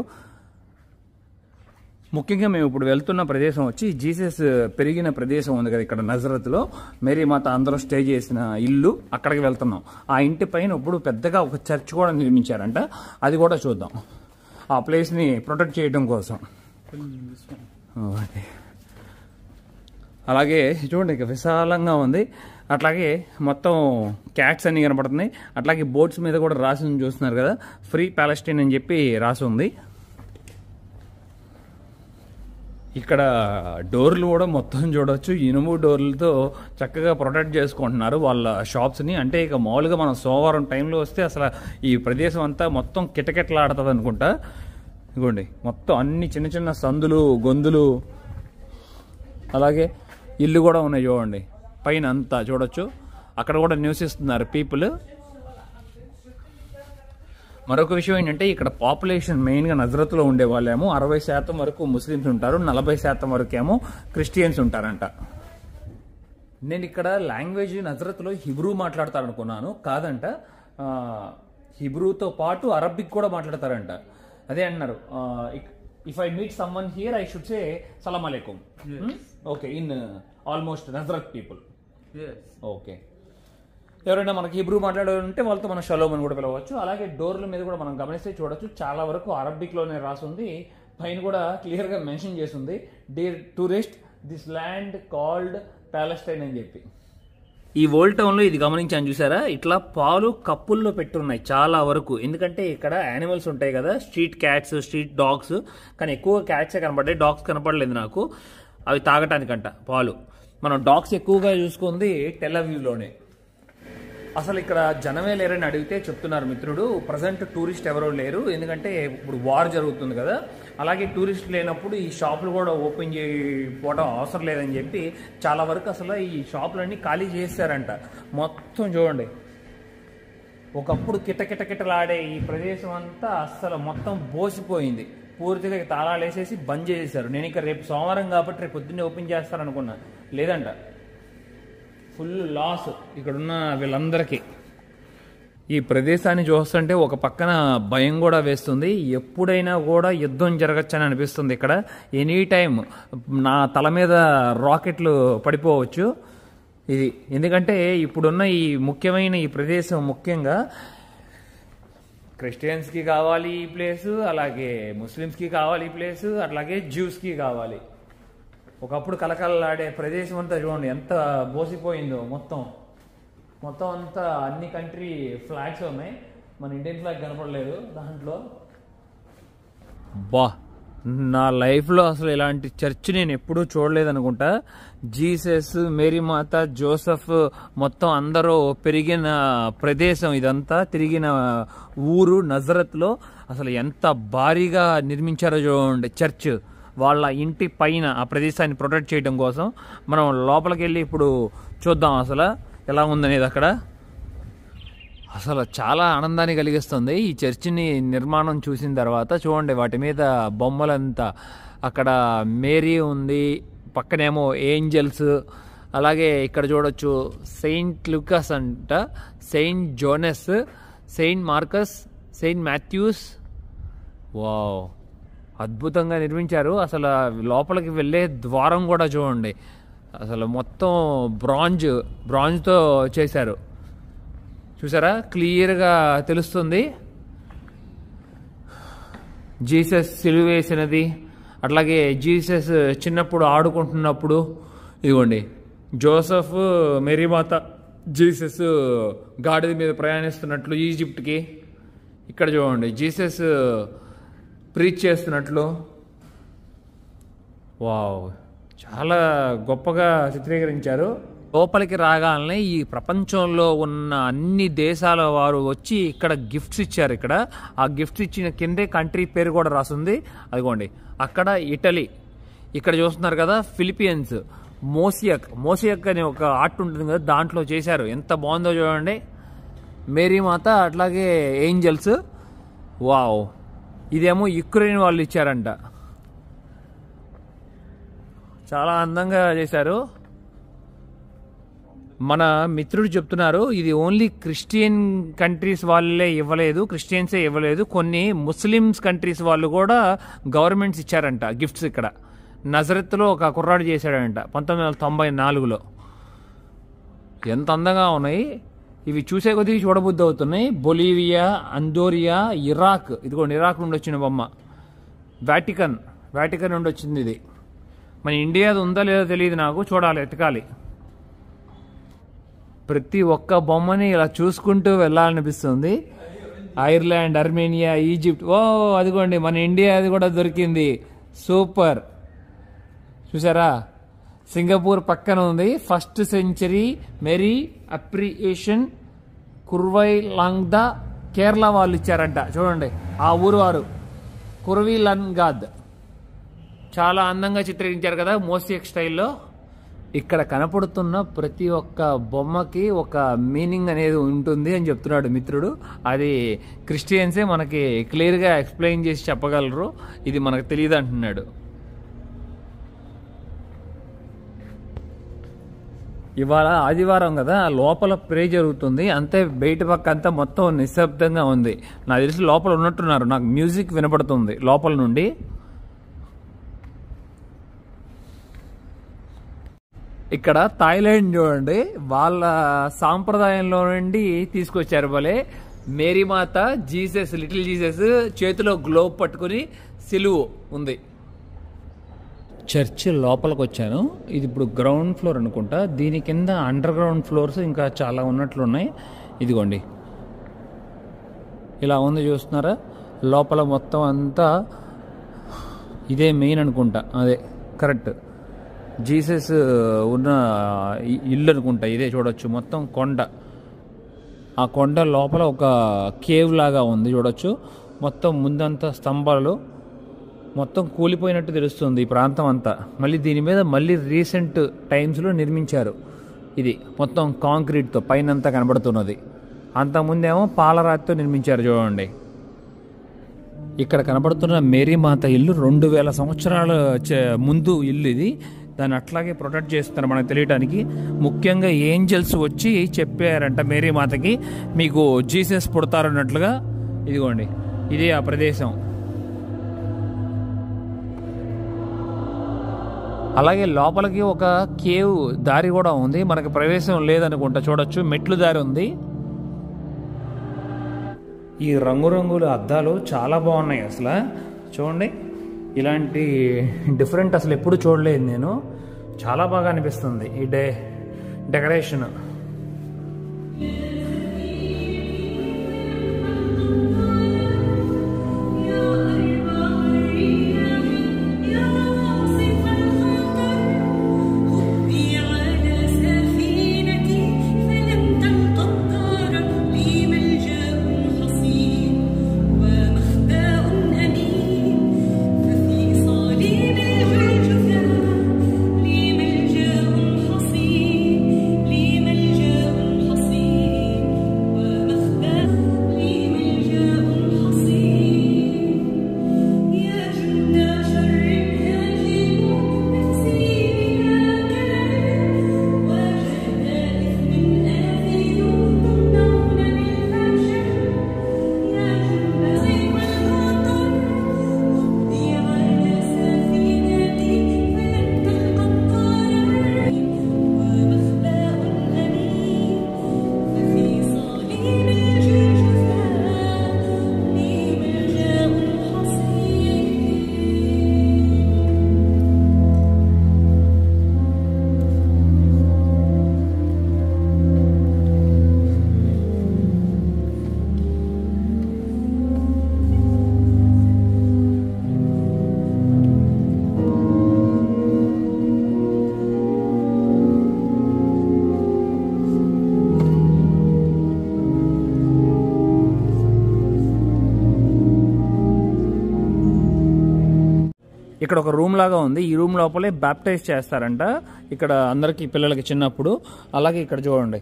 B: ముఖ్యంగా మేము ఇప్పుడు వెళ్తున్న ప్రదేశం వచ్చి జీసస్ పెరిగిన ప్రదేశం ఉంది కదా ఇక్కడ నజరత్లో, మేరీ మాత అందరూ స్టే చేసిన ఇల్లు, అక్కడికి వెళ్తున్నాం. ఆ ఇంటి పైన ఇప్పుడు పెద్దగా ఒక చర్చ్ కూడా నిర్మించారంట, అది కూడా చూద్దాం ఆ ప్లేస్ని ప్రొటెక్ట్ చేయడం కోసం. అలాగే చూడండి ఇక విశాలంగా ఉంది. అట్లాగే మొత్తం క్యాట్స్ అన్ని కనపడుతున్నాయి. అట్లాగే బోట్స్ మీద కూడా రాసి చూస్తున్నారు కదా, ఫ్రీ ప్యాలెస్టైన్ అని చెప్పి రాసి ఉంది. ఇక్కడ డోర్లు కూడా మొత్తం చూడవచ్చు, ఇనుము డోర్లతో చక్కగా ప్రొటెక్ట్ చేసుకుంటున్నారు వాళ్ళ షాప్స్ని. అంటే ఇక మామూలుగా మనం సోమవారం టైంలో వస్తే అసలు ఈ ప్రదేశం అంతా మొత్తం కిటకిటలాడుతుంది అనుకుంటా. ఇదిగోండి మొత్తం అన్ని చిన్న చిన్న సందులు, గొంతులు, అలాగే ఇల్లు కూడా ఉన్నాయి చూడండి. పైన అంతా చూడొచ్చు. అక్కడ కూడా నివసిస్తున్నారు పీపుల్. మరొక విషయం ఏంటంటే ఇక్కడ పాపులేషన్ మెయిన్గా నజరత్లో ఉండే వాళ్ళేమో 60% వరకు ముస్లిమ్స్ ఉంటారు, 40% వరకు ఏమో క్రిస్టియన్స్ ఉంటారంట. నేను ఇక్కడ లాంగ్వేజ్ నజరత్లో హిబ్రూ మాట్లాడతారనుకున్నాను, కాదంట. హిబ్రూతో పాటు అరబిక్ కూడా మాట్లాడతారంట. అదే అన్నారు, if I meet someone here I should say సలాం అలైకుం. Okay, in almost Nazareth people. Okay, ఎవరైనా మనకి హిబ్రూ మాట్లాడాలంటే వాళ్ళతో మనం షలోమ్ అని కూడా పిలవచ్చు. అలాగే డోర్ల మీద కూడా మనం గమనిస్తే చూడొచ్చు, చాలా వరకు అరబిక్లోనే రాసింది. పైన కూడా క్లియర్గా మెన్షన్ చేసింది, dear tourist this land called Palestine అని చెప్పి. ఈ ఓల్డ్ టౌన్లో ఇది గమనించాను చూసారా, ఇట్లా పాలు కప్పుల్లో పెట్టున్నాయి చాలా వరకు. ఎందుకంటే ఇక్కడ యానిమల్స్ ఉంటాయి కదా, స్ట్రీట్ క్యాట్స్, స్ట్రీట్ డాగ్స్. కానీ ఎక్కువ క్యాట్సే కనపడ్డాయి, డాగ్స్ కనపడలేదు నాకు. అవి తాగటానికంట పాలు. మనం డాగ్స్ ఎక్కువగా చూసుకుంది టెల్ అవీవ్లోనే. అసలు ఇక్కడ జనమే లేరని అడిగితే చెప్తున్నారు మిత్రుడు, ప్రజెంట్ టూరిస్ట్ ఎవరో లేరు, ఎందుకంటే ఇప్పుడు వార్ జరుగుతుంది కదా. అలాగే టూరిస్ట్ లేనప్పుడు ఈ షాపులు కూడా ఓపెన్ చేయకపోవడం అవసరం లేదని చెప్పి చాలా వరకు అసలు ఈ షాపులన్నీ ఖాళీ చేశారంట. మొత్తం చూడండి, ఒకప్పుడు కిటకిటకిటలాడే ఈ ప్రదేశం అంతా అస్సలు మొత్తం బోసిపోయింది. పూర్తిగా తాళాలు వేసేసి బంద్ చేసేసారు. నేను ఇక రేపు సోమవారం కాబట్టి రేపు పొద్దున్నే ఓపెన్ చేస్తారనుకున్నా, లేదంట. ఫుల్ లాస్ ఇక్కడున్న వీళ్ళందరికీ. ఈ ప్రదేశాన్ని చూస్తుంటే ఒక పక్కన భయం కూడా వేస్తుంది. ఎప్పుడైనా కూడా యుద్ధం జరగచ్చని అనిపిస్తుంది ఇక్కడ. ఎనీ టైం నా తల మీద రాకెట్లు పడిపోవచ్చు ఇది. ఎందుకంటే ఇప్పుడున్న ఈ ముఖ్యమైన ఈ ప్రదేశం ముఖ్యంగా క్రిస్టియన్స్కి కావాలి ఈ ప్లేసు, అలాగే ముస్లిమ్స్కి కావాలి ఈ ప్లేసు, అట్లాగే జ్యూస్కి కావాలి. ఒకప్పుడు కలకలలాడే ప్రదేశం అంతా చూడండి ఎంత బోసిపోయిందో. మొత్తం అంతా అన్ని కంట్రీ ఫ్లాగ్స్ ఉన్నాయి, మన ఇండియన్ ఫ్లాగ్ కనపడలేదు దాంట్లో. బా, నా లైఫ్లో అసలు ఇలాంటి చర్చ్ నేను ఎప్పుడూ చూడలేదనుకుంటా. జీసస్, మేరీమాత, జోసఫ్ మొత్తం అందరూ పెరిగిన ప్రదేశం ఇదంతా, తిరిగిన ఊరు నజరత్లో. అసలు ఎంత భారీగా నిర్మించారో చూడండి చర్చ్. వాళ్ళ ఇంటి పైన ఆ ప్రదేశాన్ని ప్రొటెక్ట్ చేయడం కోసం. మనం లోపలికి వెళ్ళి ఇప్పుడు చూద్దాం అసలు ఎలా ఉందనేది. అక్కడ అసలు చాలా ఆనందాన్ని కలిగిస్తుంది ఈ చర్చిని నిర్మాణం చూసిన తర్వాత. చూడండి వాటి మీద బొమ్మలంతా. అక్కడ మేరీ ఉంది, పక్కనేమో ఏంజల్స్. అలాగే ఇక్కడ చూడొచ్చు సెయింట్ లూకాస్ అంట, Saint Jonas, Saint Marcus, Saint Matthews. Wow, అద్భుతంగా నిర్మించారు. అసలు లోపలికి వెళ్ళే ద్వారం కూడా చూడండి, అసలు మొత్తం బ్రాంజ్తో చేశారు. చూసారా, క్లియర్గా తెలుస్తుంది జీసస్ సిలువ వేసినది. అట్లాగే జీసస్ చిన్నప్పుడు ఆడుకుంటున్నప్పుడు ఇదిగోండి జోసఫ్, మేరీమాత, జీసస్ గాడిద మీద ప్రయాణిస్తున్నట్లు ఈజిప్ట్కి. ఇక్కడ చూడండి జీసస్ ప్రీచ్ చేస్తున్నట్లు. వావ్, చాలా గొప్పగా చిత్రీకరించారు. లోపలికి రాగానే ఈ ప్రపంచంలో ఉన్న అన్ని దేశాల వారు వచ్చి ఇక్కడ గిఫ్ట్స్ ఇచ్చారు. ఇక్కడ ఆ గిఫ్ట్స్ ఇచ్చిన కిందే కంట్రీ పేరు కూడా రాసింది. అదిగోండి అక్కడ ఇటలీ. ఇక్కడ చూస్తున్నారు కదా ఫిలిపియన్స్. మోసియక్ అనే ఒక ఆర్ట్ ఉంటుంది కదా, దాంట్లో చేశారు. ఎంత బాగుందో చూడండి. మేరీమాత, అట్లాగే ఏంజల్స్. వావ్, ఇదేమో యుక్రెయిన్ వాళ్ళు ఇచ్చారంట. చాలా అందంగా చేశారు. మన మిత్రుడు చెప్తున్నారు ఇది ఓన్లీ క్రిస్టియన్ కంట్రీస్ వాళ్ళే ఇవ్వలేదు, క్రిస్టియన్సే ఇవ్వలేదు, కొన్ని ముస్లిమ్స్ కంట్రీస్ వాళ్ళు కూడా గవర్నమెంట్స్ ఇచ్చారంట గిఫ్ట్స్. ఇక్కడ నజరత్లో ఒక కుర్రాడు చేశాడంట 1994లో. ఎంత అందంగా ఉన్నాయి ఇవి. చూసే కొద్దిగా చూడబుద్ధి అవుతున్నాయి. Bolivia, Andorra, Iraq. ఇదిగోండి ఇరాక్ నుండి వచ్చిన బొమ్మ. వాటికన్ నుండి వచ్చింది ఇది. మన ఇండియాది ఉందా లేదో తెలియదు నాకు, చూడాలి, ఎతకాలి. ప్రతి ఒక్క బొమ్మని ఇలా చూసుకుంటూ వెళ్ళాలనిపిస్తుంది. Ireland, Armenia, Egypt. ఓ అదిగోండి మన ఇండియాది కూడా దొరికింది. సూపర్. చూసారా, సింగపూర్ పక్కన ఉంది. 1st సెంచరీ మెరీ అప్రియేషన్ కుర్వై లాంగ్దా. కేరళ వాళ్ళు ఇచ్చారంట. చూడండి ఆ ఊరు వారు కుర్వీలన్గాద్. చాలా అందంగా చిత్రీకరించారు కదా మోసియక్ స్టైల్లో. ఇక్కడ కనపడుతున్న ప్రతి ఒక్క బొమ్మకి ఒక మీనింగ్ అనేది ఉంటుంది అని చెప్తున్నాడు మిత్రుడు. అది క్రిస్టియన్సే మనకి క్లియర్గా ఎక్స్ప్లెయిన్ చేసి చెప్పగలరు, ఇది మనకు తెలియదు అంటున్నాడు. ఇవాళ ఆదివారం కదా, లోపల ప్రే జరుగుతుంది, అంతే బయట పక్క అంతా మొత్తం నిశ్శబ్దంగా ఉంది. నాకు తెలిసి లోపల ఉన్నట్టున్నారు, నాకు మ్యూజిక్ వినపడుతుంది లోపల నుండి. ఇక్కడ థాయిలాండ్ చూడండి, వాళ్ళ సాంప్రదాయంలో నుండి తీసుకొచ్చారు. భలే మేరీమాత, జీసస్, లిటిల్ జీసస్ చేతిలో గ్లోబ్ పట్టుకుని సిలువు ఉంది. చర్చ్ లోపలికి వచ్చాను. ఇది ఇప్పుడు గ్రౌండ్ ఫ్లోర్ అనుకుంటా, దీని కింద అండర్ గ్రౌండ్ ఫ్లోర్స్ ఇంకా చాలా ఉన్నట్లున్నాయి. ఇదిగోండి ఇలా ఉంది, చూస్తున్నారా? లోపల మొత్తం అంతా ఇదే మెయిన్ అనుకుంటా, అదే కరెక్ట్ జీసస్ ఉన్న ఇల్లు అనుకుంటా. ఇదే చూడొచ్చు, మొత్తం కొండ. ఆ కొండ లోపల ఒక కేవ్ లాగా ఉంది చూడొచ్చు. మొత్తం ముందంతా స్తంభాలు, మొత్తం కూలిపోయినట్టు తెలుస్తుంది ఈ ప్రాంతం అంతా. మళ్ళీ దీని మీద మళ్ళీ రీసెంట్ టైమ్స్లో నిర్మించారు. ఇది మొత్తం కాంక్రీట్తో పైనంతా కనబడుతున్నది. అంతకుముందేమో పాలరాతితో నిర్మించారు చూడండి. ఇక్కడ కనబడుతున్న మేరీమాత ఇల్లు 2000 సంవత్సరాల ముందు ఇల్లు ఇది. దాన్ని అట్లాగే ప్రొటెక్ట్ చేస్తున్నారు మనకు తెలియటానికి. ముఖ్యంగా ఏంజల్స్ వచ్చి చెప్పారంట మేరీమాతకి, మీకు జీసస్ పుడతారన్నట్లుగా. ఇదిగోండి, ఇది ఆ ప్రదేశం. అలాగే లోపలికి ఒక కేవ్ దారి కూడా ఉంది, మనకి ప్రవేశం లేదనుకుంటా. చూడొచ్చు, మెట్లు దారి ఉంది. ఈ రంగురంగుల అద్దాలు చాలా బాగున్నాయి అసలు. చూడండి, ఇలాంటి డిఫరెంట్ అసలు ఎప్పుడు చూడలేదు నేను. చాలా బాగా అనిపిస్తుంది ఈ డెకరేషన్. ఇక్కడ ఒక రూమ్ లాగా ఉంది. ఈ రూమ్ లోపలే బ్యాప్టైజ్ చేస్తారంట ఇక్కడ అందరికి, పిల్లలకి చిన్నప్పుడు. అలాగే ఇక్కడ చూడండి,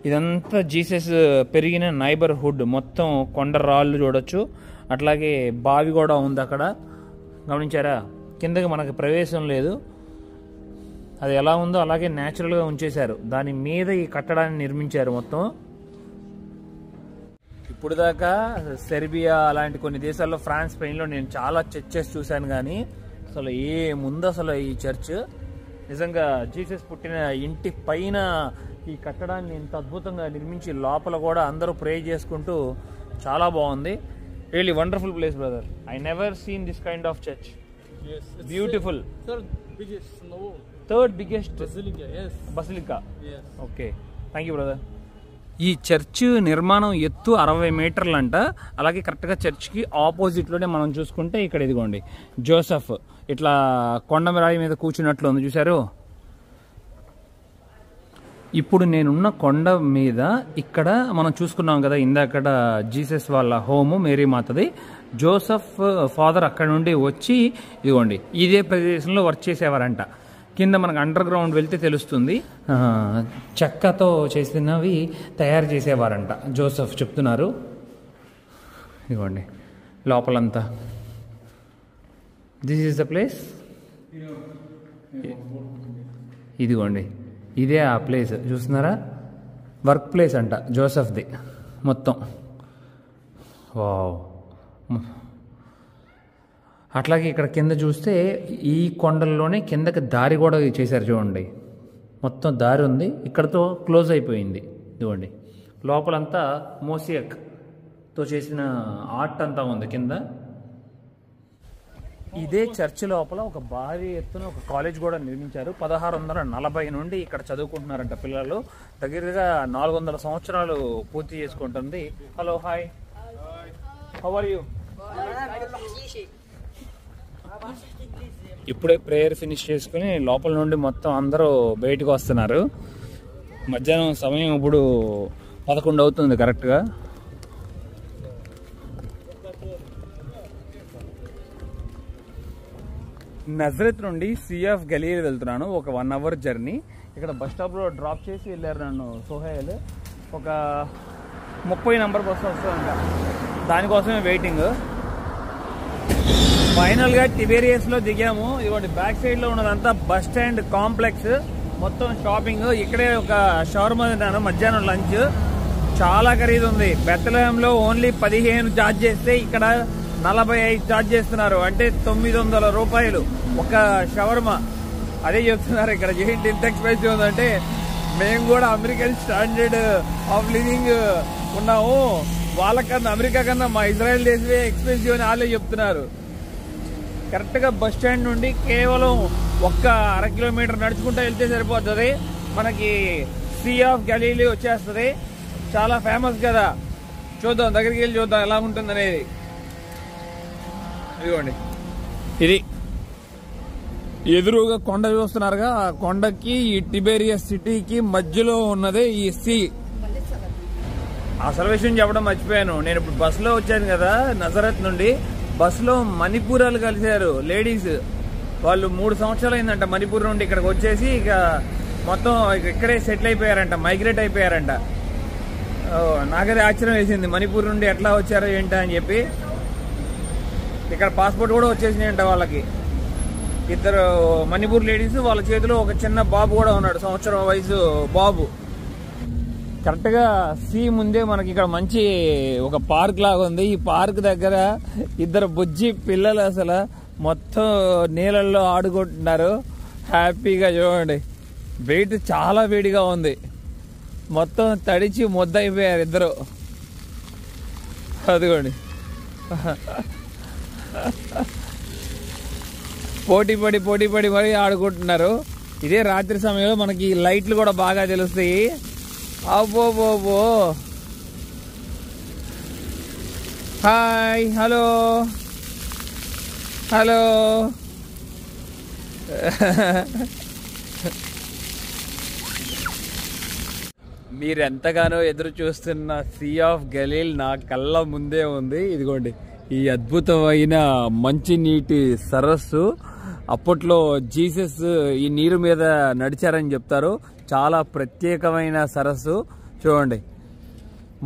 B: ఇదంతా జీసస్ పెరిగిన నైబర్హుడ్. మొత్తం కొండ రాళ్ళు చూడొచ్చు. అట్లాగే బావి కూడా ఉంది అక్కడ, గమనించారా? కిందకి మనకి ప్రవేశం లేదు. అది ఎలా ఉందో అలాగే న్యాచురల్గా ఉంచేశారు. దాని మీద ఈ కట్టడాన్ని నిర్మించారు మొత్తం. ఇప్పుడు దాకా సెర్బియా అలాంటి కొన్ని దేశాల్లో, ఫ్రాన్స్, స్పెయిన్లో నేను చాలా చర్చెస్ చూశాను, కానీ అసలు ఏముంది అసలు ఈ చర్చ్. నిజంగా జీసస్ పుట్టిన ఇంటి పైన ఈ కట్టడాన్ని ఇంత అద్భుతంగా నిర్మించి లోపల కూడా అందరూ ప్రే చేసుకుంటూ చాలా బాగుంది. Really wonderful place brother. I never seen this kind of church. Beautiful. Third biggest basilica. Okay, thank you brother. ఈ చర్చ్ నిర్మాణం ఎత్తు 60 మీటర్లు అంట. అలాగే కరెక్ట్గా చర్చ్కి ఆపోజిట్లోనే మనం చూసుకుంటే ఇక్కడ ఇదిగోండి జోసెఫ్ ఇట్లా కొండరాయి మీద కూర్చున్నట్లు ఉంది, చూశారు? ఇప్పుడు నేనున్న కొండ మీద ఇక్కడ మనం చూసుకున్నాం కదా ఇందాకడ జీసస్ వాళ్ళ హోము మేరీమాతది. జోసెఫ్ ఫాదర్ అక్కడ నుండి వచ్చి ఇదిగోండి ఇదే ప్రదేశంలో వర్క్ చేసేవారంట. కింద మనకు అండర్ గ్రౌండ్ వెళ్తే తెలుస్తుంది. చెక్కతో చేసినవి తయారు చేసేవారంట జోసెఫ్ చెప్తున్నారు. ఇదిగోండి లోపలంతా. This is the place. ఇదిగోండి ఇదే ఆ ప్లేస్ చూస్తున్నారా, వర్క్ ప్లేస్ అంట జోసెఫ్ది మొత్తం. వావ్. అట్లాగే ఇక్కడ కింద చూస్తే ఈ కొండల్లోనే కిందకి దారి కూడా చేశారు చూడండి. మొత్తం దారి ఉంది, ఇక్కడతో క్లోజ్ అయిపోయింది. ఇదిగోండి లోపలంతా మోసియక్తో చేసిన ఆర్ట్ అంతా ఉంది కింద. ఇదే చర్చ్ లోపల ఒక భారీ ఎత్తున ఒక కాలేజ్ కూడా నిర్మించారు. 1640 నుండి ఇక్కడ చదువుకుంటున్నారంట పిల్లలు. దగ్గరగా 400 సంవత్సరాలు పూర్తి చేసుకుంటుంది. Hello, hi, how are you? ఇప్పుడే ప్రేయర్ ఫినిష్ చేసుకుని లోపల నుండి మొత్తం అందరూ బయటకు వస్తున్నారు. మధ్యాహ్నం సమయం ఇప్పుడు 11 అవుతుంది కరెక్ట్గా. నజరత్ నుండి సీ ఆఫ్ గలీల్ వెళ్తున్నాను. ఒక 1 అవర్ జర్నీ. ఇక్కడ బస్ స్టాప్లో డ్రాప్ చేసి వెళ్ళారు నన్ను సోహైల్. ఒక 30 నంబర్ బస్సు వస్తుందంట, దానికోసమే వెయిటింగ్. ఫైనల్గా టిబేరియస్లో దిగాము. ఇదిగోండి బ్యాక్ సైడ్లో ఉన్నదంతా బస్ స్టాండ్ కాంప్లెక్స్, మొత్తం షాపింగ్. ఇక్కడే ఒక షవర్మా తిన్నాను మధ్యాహ్నం లంచ్. చాలా ఖరీదు ఉంది. బెత్లెహేంలో ఓన్లీ 15 ఛార్జ్ చేస్తే ఇక్కడ 45 ఛార్జ్ చేస్తున్నారు. అంటే 900 రూపాయలు ఒక షవర్మా. అదే చెప్తున్నారు ఇక్కడ ఏంటి ఇంత ఎక్స్పెన్సివ్ ఉందంటే, మేము కూడా అమెరికన్ స్టాండర్డ్ ఆఫ్ లివింగ్ ఉన్నాము, వాళ్ళకన్నా అమెరికా కన్నా మా ఇజ్రాయెల్ దేశమే ఎక్స్పెన్సివ్ అని వాళ్ళే చెప్తున్నారు. కరెక్ట్గా బస్ స్టాండ్ నుండి కేవలం 1.5 కిలోమీటర్ నడుచుకుంటూ వెళ్తే సరిపోతుంది, మనకి సీ ఆఫ్ గలీలీ వచ్చేస్తుంది. చాలా ఫేమస్ కదా, చూద్దాం దగ్గరికి వెళ్ళి చూద్దాం ఎలా ఉంటుంది అనేది. ఇదిగోండి ఇది ఎదురుగా కొండ చూస్తున్నారుగా, ఆ కొండకి ఈ టిబేరియస్ సిటీకి మధ్యలో ఉన్నదే ఈ సీ. అసలు విషయం చెప్పడం మర్చిపోయాను. నేను ఇప్పుడు బస్సులో వచ్చాను కదా నజరత్ నుండి. బస్సులో మణిపూరాలు కలిశారు లేడీస్. వాళ్ళు 3 సంవత్సరాలు అయిందంట మణిపూర్ నుండి ఇక్కడికి వచ్చేసి ఇక మొత్తం ఇక్కడే సెటిల్ అయిపోయారంట, మైగ్రేట్ అయిపోయారంట. నాకైతే ఆశ్చర్యం వేసింది, మణిపూర్ నుండి ఎట్లా వచ్చారో ఏంటా అని చెప్పి. ఇక్కడ పాస్పోర్ట్ కూడా వచ్చేసినాయంట వాళ్ళకి. 2 మణిపూర్ లేడీస్, వాళ్ళ చేతిలో ఒక చిన్న బాబు కూడా ఉన్నాడు, 1 సంవత్సరం వయసు బాబు. కరెక్ట్గా సీ ముందే మనకి ఇక్కడ మంచి ఒక పార్క్ లాగా ఉంది. ఈ పార్క్ దగ్గర 2 బుజ్జి పిల్లలు అసలు మొత్తం నీళ్ళల్లో ఆడుకుంటున్నారు హ్యాపీగా. చూడండి వెయిట్ చాలా వేడిగా ఉంది, మొత్తం తడిచి ముద్దయిపోయారు 2. అదిగోండి పోటీ పడి మరీ ఆడుకుంటున్నారు. ఇదే రాత్రి సమయంలో మనకి లైట్లు కూడా బాగా తెలుస్తాయి. అబ్బో, హాయ్, హలో, మీరెంతగానో ఎదురు చూస్తున్న సీ ఆఫ్ గలీల్ నా కళ్ళ ముందే ఉంది. ఇదిగోండి ఈ అద్భుతమైన మంచినీటి సరస్సు. అప్పట్లో జీసస్ ఈ నీరు మీద నడిచారని చెప్తారు. చాలా ప్రత్యేకమైన సరస్సు. చూడండి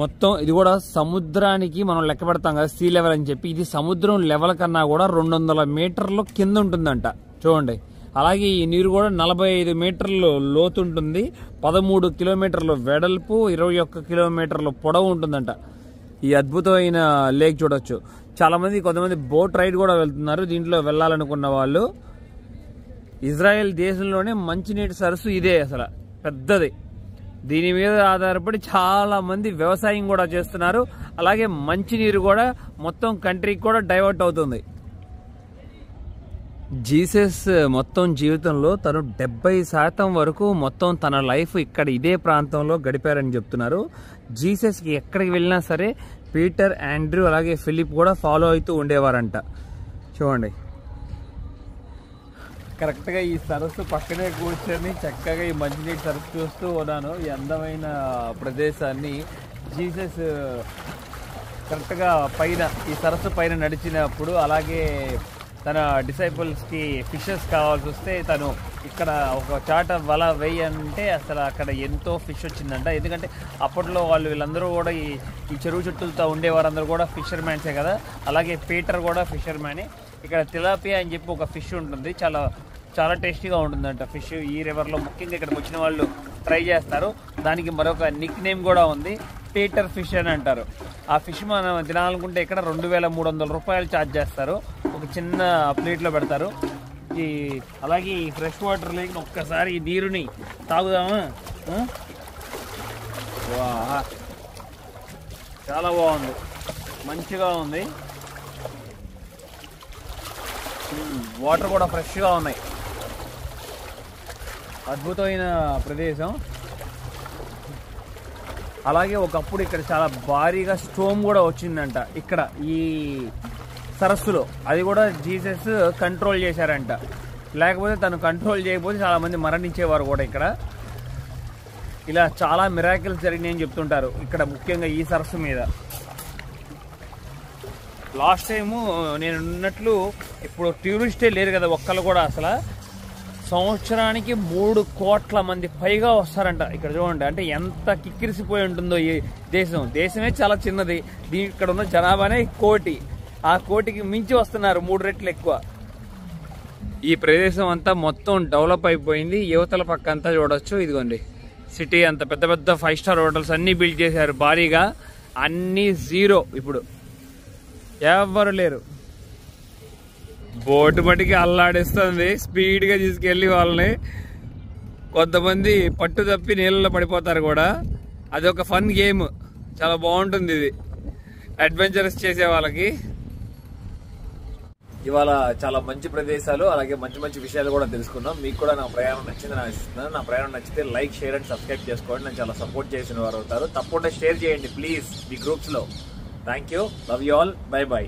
B: మొత్తం ఇది కూడా సముద్రానికి మనం లెక్క పెడతాం కదా సీ లెవెల్ అని చెప్పి, ఇది సముద్రం లెవెల్ కన్నా కూడా 200 మీటర్లు కింద ఉంటుందంట. చూడండి అలాగే ఈ నీరు కూడా 45 మీటర్లు లోతు ఉంటుంది, 13 కిలోమీటర్లు వెడల్పు, 21 కిలోమీటర్లు పొడవు ఉంటుందంట. ఈ అద్భుతమైన లేక్ చూడొచ్చు. కొంతమంది బోట్ రైడ్ కూడా వెళ్తున్నారు. దీంట్లో వెళ్ళాలనుకున్న వాళ్ళు. ఇజ్రాయెల్ దేశంలోనే మంచినీటి సరస్సు ఇదే, అసలు పెద్దది. దీని మీద ఆధారపడి చాలా మంది వ్యవసాయం కూడా చేస్తున్నారు. అలాగే మంచినీరు కూడా మొత్తం కంట్రీకి కూడా డైవర్ట్ అవుతుంది. జీసస్ మొత్తం జీవితంలో తను 70% వరకు మొత్తం తన లైఫ్ ఇక్కడ ఇదే ప్రాంతంలో గడిపారని చెప్తున్నారు. జీసస్కి ఎక్కడికి వెళ్ళినా సరే పీటర్, ఆండ్రూ అలాగే ఫిలిప్ కూడా ఫాలో అవుతూ ఉండేవారంట. చూడండి కరెక్ట్గా ఈ సరస్సు పక్కనే కూర్చొని చక్కగా ఈ మంచినీటి సరస్సు చూస్తూ ఉన్నాను. ఈ అందమైన ప్రదేశాన్ని. జీసస్ కరెక్ట్గా పైన ఈ సరస్సు పైన నడిచినప్పుడు, అలాగే తన డిసైపుల్స్కి ఫిషెస్ కావాల్సి వస్తే తను ఇక్కడ ఒక చాట వల వేయంటే అసలు అక్కడ ఎంతో ఫిష్ వచ్చిందంట. ఎందుకంటే అప్పట్లో వీళ్ళందరూ కూడా ఈ చెరువు చుట్టూతో ఉండేవారందరూ కూడా ఫిషర్మ్యాన్సే కదా. అలాగే పీటర్ కూడా ఫిషర్మ్యానే. ఇక్కడ తిలాపియా అని చెప్పి ఒక ఫిష్ ఉంటుంది, చాలా చాలా టేస్టీగా ఉంటుందంట ఫిష్. ఈ రివర్లో ముఖ్యంగా ఇక్కడికి వచ్చిన వాళ్ళు ట్రై చేస్తారు. దానికి మరొక నిక్ నేమ్ కూడా ఉంది, పీటర్ ఫిష్ అని అంటారు. ఆ ఫిష్ మనం తినాలనుకుంటే ఇక్కడ 2300 రూపాయలు ఛార్జ్ చేస్తారు, ఒక చిన్న ప్లేట్లో పెడతారు. అలాగే ఈ ఫ్రెష్ వాటర్ లేక ఒక్కసారి ఈ నీరుని తాగుదామా? చాలా బాగుంది, మంచిగా ఉంది. వాటర్ కూడా ఫ్రెష్గా ఉన్నాయి. అద్భుతమైన ప్రదేశం. అలాగే ఒకప్పుడు ఇక్కడ చాలా భారీగా స్టోమ్ కూడా వచ్చిందంట ఇక్కడ ఈ సరస్సులో. అది కూడా జీసస్ కంట్రోల్ చేశారంట. లేకపోతే తను కంట్రోల్ చేయకపోతే చాలామంది మరణించేవారు కూడా ఇక్కడ. ఇలా చాలా మిరాకిల్స్ జరిగినాయని చెప్తుంటారు ఇక్కడ, ముఖ్యంగా ఈ సరస్సు మీద. లాస్ట్ టైము నేను ఉన్నట్లు ఇప్పుడు టూరిస్టే లేరు కదా ఒక్కళ్ళు కూడా. అసలు సంవత్సరానికి 3 కోట్ల మంది పైగా వస్తారంట ఇక్కడ. చూడండి అంటే ఎంత కిక్కిరిసిపోయి ఉంటుందో ఈ దేశమే చాలా చిన్నది. ఇక్కడ ఉన్న జనాభానే 1 కోటి. ఆ 1 కోటికి మించి వస్తున్నారు, 3 రెట్లు ఎక్కువ. ఈ ప్రదేశం అంతా మొత్తం డెవలప్ అయిపోయింది. యువతల పక్క అంతా చూడొచ్చు. ఇదిగోండి సిటీ అంత పెద్ద పెద్ద 5 స్టార్ హోటల్స్ అన్నీ బిల్డ్ చేశారు భారీగా. అన్నీ జీరో, ఇప్పుడు ఎవరు లేరు. బోటు మటుకి అల్లాడిస్తుంది, స్పీడ్గా తీసుకెళ్ళి వాళ్ళని. కొంతమంది పట్టు తప్పి నీళ్ళలో పడిపోతారు కూడా. అదొక ఫన్ గేమ్, చాలా బాగుంటుంది ఇది అడ్వెంచరస్ చేసే వాళ్ళకి.
A: ఇవాళ చాలా మంచి ప్రదేశాలు, అలాగే మంచి మంచి విషయాలు కూడా తెలుసుకున్నాం. మీకు కూడా నా ప్రయాణం నచ్చిందని ఆశిస్తున్నాను. నా ప్రయాణం నచ్చితే లైక్, షేర్ అండ్ సబ్స్క్రైబ్ చేసుకోండి. నేను చాలా సపోర్ట్ చేసిన వారు అవుతారు. తప్పకుండా షేర్ చేయండి ప్లీజ్ మీ గ్రూప్స్ లో. Thank you, love you all, by by.